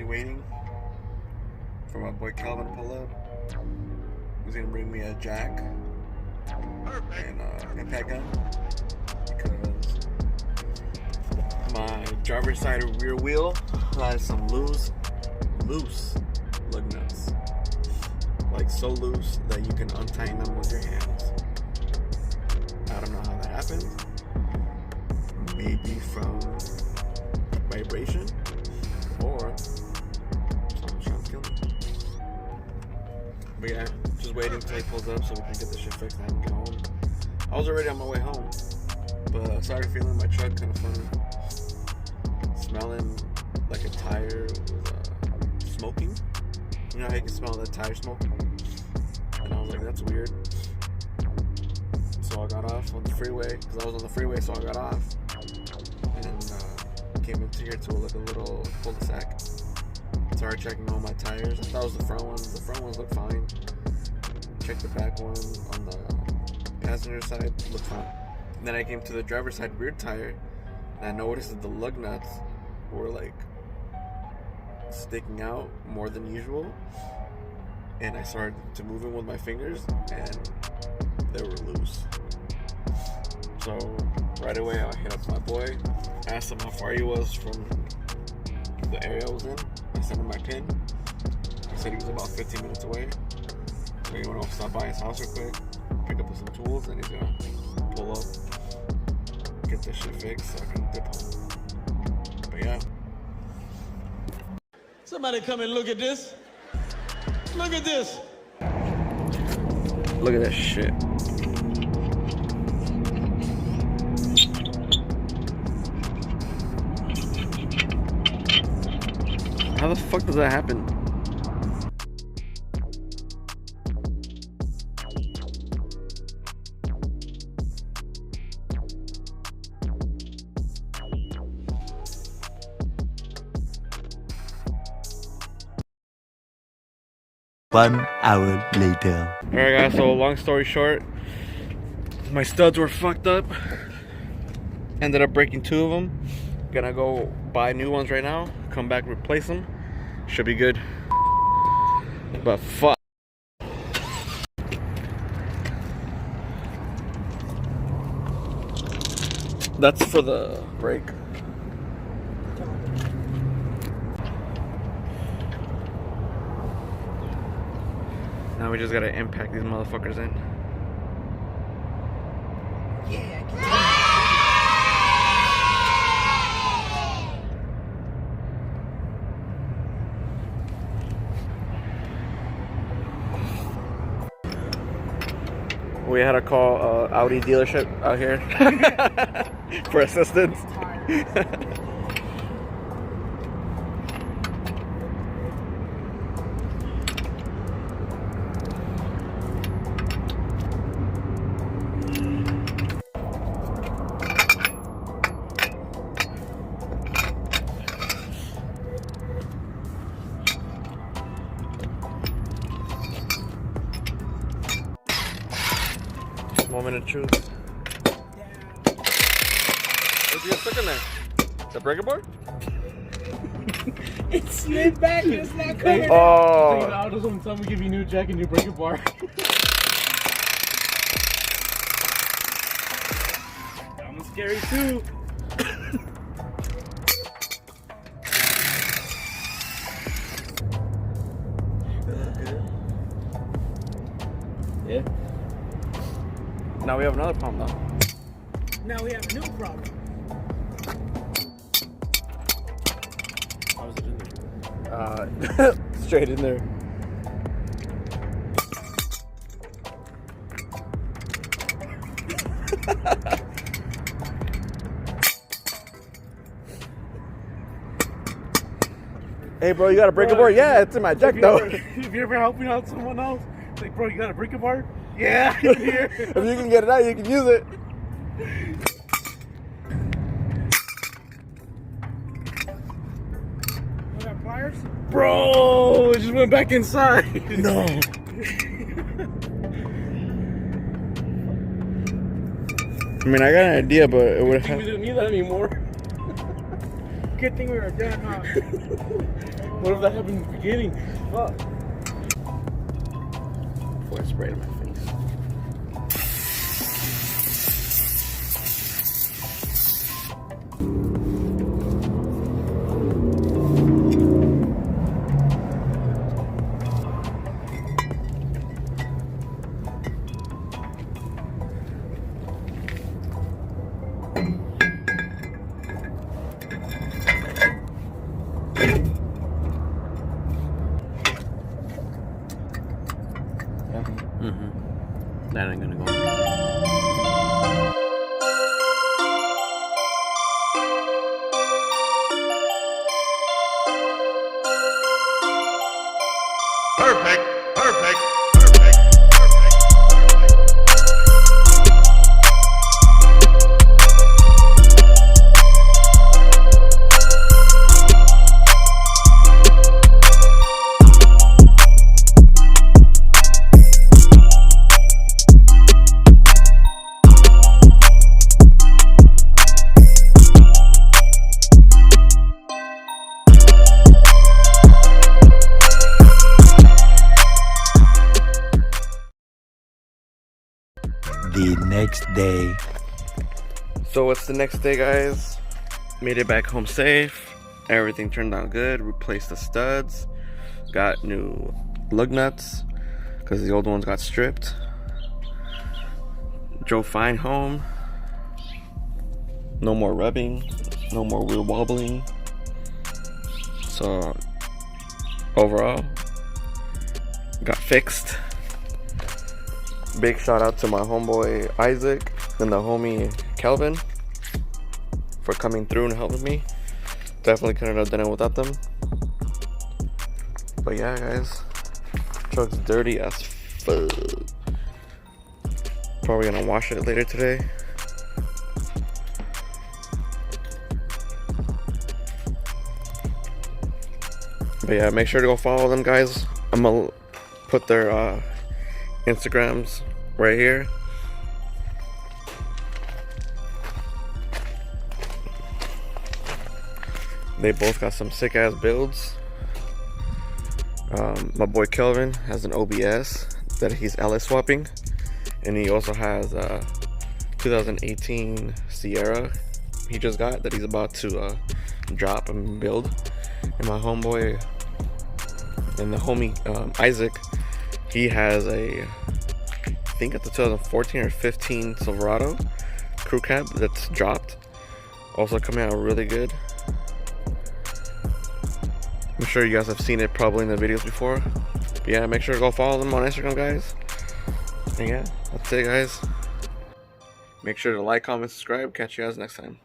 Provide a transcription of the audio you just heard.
waiting for my boy Calvin to pull up. He's gonna bring me a jack and impact gun because my driver's side rear wheel has some loose lug nuts. Like so loose that you can untie them with your hands. I don't know how that happens. Maybe from vibration or someone's trying to kill me. But yeah, just waiting until he pulls up so we can get this shit fixed and I can get home. I was already on my way home, but I started feeling my truck kind of funny. Smelling like a tire was smoking. You know how you can smell the tire smoke? And I was like, that's weird. So I got off on the freeway, because I was on the freeway, so I got off. And came into here to like a little cul-de-sac. Started checking all my tires. I thought it was the front ones. The front ones looked fine. Checked the back one on the passenger side, looked fine. And then I came to the driver's side rear tire, and I noticed that the lug nuts were like sticking out more than usual, and I started to move them with my fingers and they were loose. So right away I hit up my boy, asked him how far he was from the area I was in. I sent him my pin. He said he was about 15 minutes away, so he went off, stop by his house real quick, pick up some tools, and he's gonna pull up, get this shit fixed so I can dip home. But yeah. Somebody come and look at this. Look at this. Look at that shit. How the fuck does that happen? One hour later. Alright guys, so long story short, my studs were fucked up. Ended up breaking 2 of them. Gonna go buy new ones right now. Come back, replace them. Should be good. But fuck. That's for the brake. Now we just gotta impact these motherfuckers in. Yeah, We had to call Audi dealership out here for assistance. 1 minute of truth. What'd you get stuck in there? The breaker board? it slid back and it's not coming. Oh. So, you know, I just want to tell me give you new jack and new breaker bar. I'm scary too. Yeah. Now we have another problem though. Now we have a new problem. How was it in there? Straight in there. Hey bro, you got a breaker board? Yeah, it's in my jack though. If you're ever helping out someone else, it's like, bro, you got a breaker bar? Yeah, here. If you can get it out, you can use it. You got pliers? Bro, it just went back inside. No. I mean, I got an idea, but it would We have. didn't need that anymore. Good thing we were done, huh? What if that happened in the beginning? Fuck. Before I spray it in my face. That ain't gonna go. Perfect, perfect, perfect, perfect, perfect. The next day. So it's the next day, guys. Made it back home safe. Everything turned out good. Replaced the studs. Got new lug nuts because the old ones got stripped. Drove fine home. No more rubbing. No more wheel wobbling. So overall, got fixed. Big shout out to my homeboy Isaac and the homie Kelvin for coming through and helping me. Definitely couldn't have done it without them. But yeah, guys, truck's dirty as fuck. Probably gonna wash it later today. But yeah, make sure to go follow them, guys. I'm gonna put their Instagrams right here. They both got some sick ass builds. My boy Kelvin has an OBS that he's LS swapping, and he also has a 2018 Sierra he just got that he's about to drop and build. And my homeboy and the homie Isaac, he has a, I think it's a 2014 or 15 Silverado crew cab that's dropped. Also coming out really good. I'm sure you guys have seen it probably in the videos before. But yeah, make sure to go follow them on Instagram, guys. And yeah, that's it, guys. Make sure to like, comment, subscribe. Catch you guys next time.